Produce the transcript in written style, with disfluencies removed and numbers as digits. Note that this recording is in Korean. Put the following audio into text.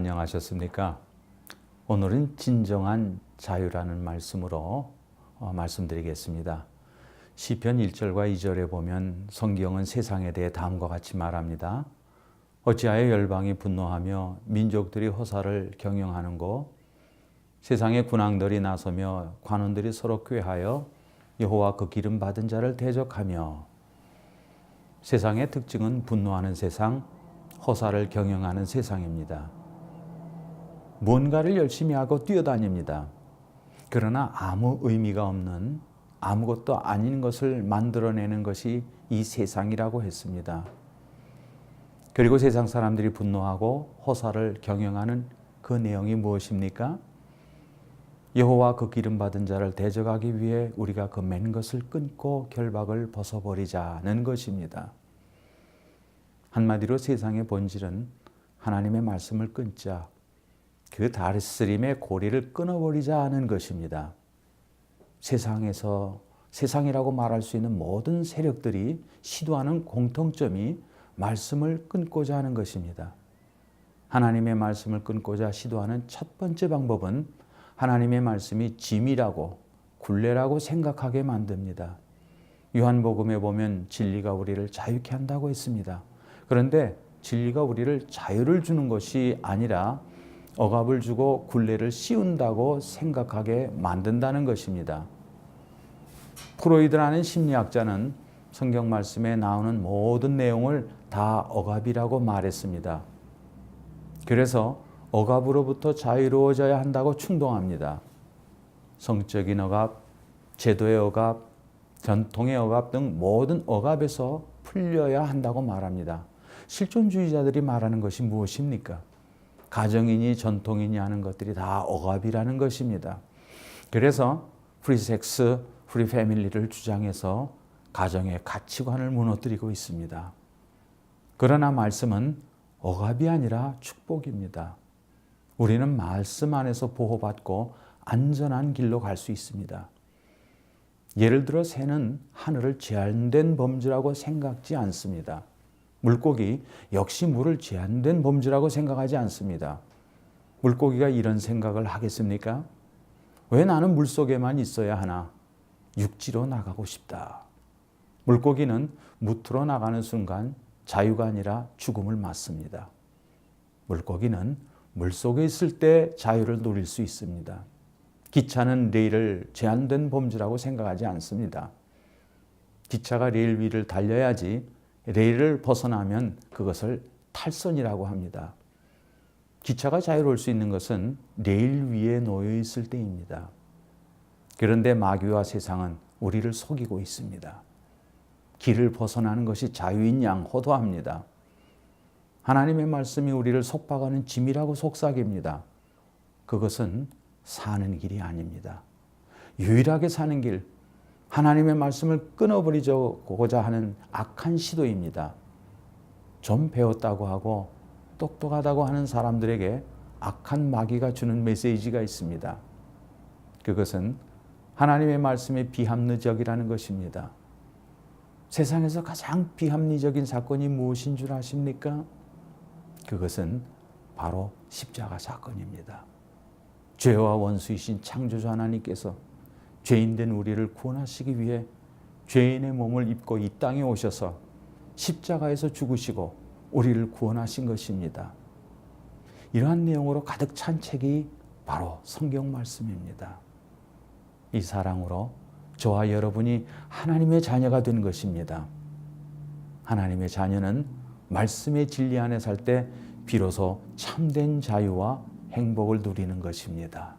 안녕하셨습니까? 오늘은 진정한 자유라는 말씀으로 말씀드리겠습니다. 시편 1절과 2절에 보면 성경은 세상에 대해 다음과 같이 말합니다. 어찌하여 열방이 분노하며 민족들이 호사를 경영하는고, 세상의 군왕들이 나서며 관원들이 서로 꾀하여 여호와 그 기름 받은 자를 대적하며. 세상의 특징은 분노하는 세상, 호사를 경영하는 세상입니다. 뭔가를 열심히 하고 뛰어다닙니다. 그러나 아무 의미가 없는, 아무것도 아닌 것을 만들어내는 것이 이 세상이라고 했습니다. 그리고 세상 사람들이 분노하고 호사를 경영하는 그 내용이 무엇입니까? 여호와 그 기름 받은 자를 대적하기 위해 우리가 그 맨 것을 끊고 결박을 벗어버리자는 것입니다. 한마디로 세상의 본질은 하나님의 말씀을 끊자, 그 다스림의 고리를 끊어버리자 하는 것입니다. 세상이라고 말할 수 있는 모든 세력들이 시도하는 공통점이 말씀을 끊고자 하는 것입니다. 하나님의 말씀을 끊고자 시도하는 첫 번째 방법은 하나님의 말씀이 짐이라고, 굴레라고 생각하게 만듭니다. 요한복음에 보면 진리가 우리를 자유케 한다고 했습니다. 그런데 진리가 우리를 자유를 주는 것이 아니라 억압을 주고 굴레를 씌운다고 생각하게 만든다는 것입니다. 프로이드라는 심리학자는 성경 말씀에 나오는 모든 내용을 다 억압이라고 말했습니다. 그래서 억압으로부터 자유로워져야 한다고 충동합니다. 성적인 억압, 제도의 억압, 전통의 억압 등 모든 억압에서 풀려야 한다고 말합니다. 실존주의자들이 말하는 것이 무엇입니까? 가정이니 전통이니 하는 것들이 다 억압이라는 것입니다. 그래서 프리섹스, 프리패밀리를 주장해서 가정의 가치관을 무너뜨리고 있습니다. 그러나 말씀은 억압이 아니라 축복입니다. 우리는 말씀 안에서 보호받고 안전한 길로 갈 수 있습니다. 예를 들어 새는 하늘을 제한된 범주라고 생각지 않습니다. 물고기 역시 물을 제한된 범주라고 생각하지 않습니다. 물고기가 이런 생각을 하겠습니까? 왜 나는 물속에만 있어야 하나? 육지로 나가고 싶다. 물고기는 무트로 나가는 순간 자유가 아니라 죽음을 맞습니다. 물고기는 물속에 있을 때 자유를 누릴 수 있습니다. 기차는 레일을 제한된 범주라고 생각하지 않습니다. 기차가 레일 위를 달려야지 레일을 벗어나면 그것을 탈선이라고 합니다. 기차가 자유로울 수 있는 것은 레일 위에 놓여 있을 때입니다. 그런데 마귀와 세상은 우리를 속이고 있습니다. 길을 벗어나는 것이 자유인 양 호도합니다. 하나님의 말씀이 우리를 속박하는 짐이라고 속삭입니다. 그것은 사는 길이 아닙니다. 유일하게 사는 길, 하나님의 말씀을 끊어버리고자 하는 악한 시도입니다. 좀 배웠다고 하고 똑똑하다고 하는 사람들에게 악한 마귀가 주는 메시지가 있습니다. 그것은 하나님의 말씀의 비합리적이라는 것입니다. 세상에서 가장 비합리적인 사건이 무엇인 줄 아십니까? 그것은 바로 십자가 사건입니다. 죄와 원수이신 창조주 하나님께서 죄인된 우리를 구원하시기 위해 죄인의 몸을 입고 이 땅에 오셔서 십자가에서 죽으시고 우리를 구원하신 것입니다. 이러한 내용으로 가득 찬 책이 바로 성경 말씀입니다. 이 사랑으로 저와 여러분이 하나님의 자녀가 된 것입니다. 하나님의 자녀는 말씀의 진리 안에 살 때 비로소 참된 자유와 행복을 누리는 것입니다.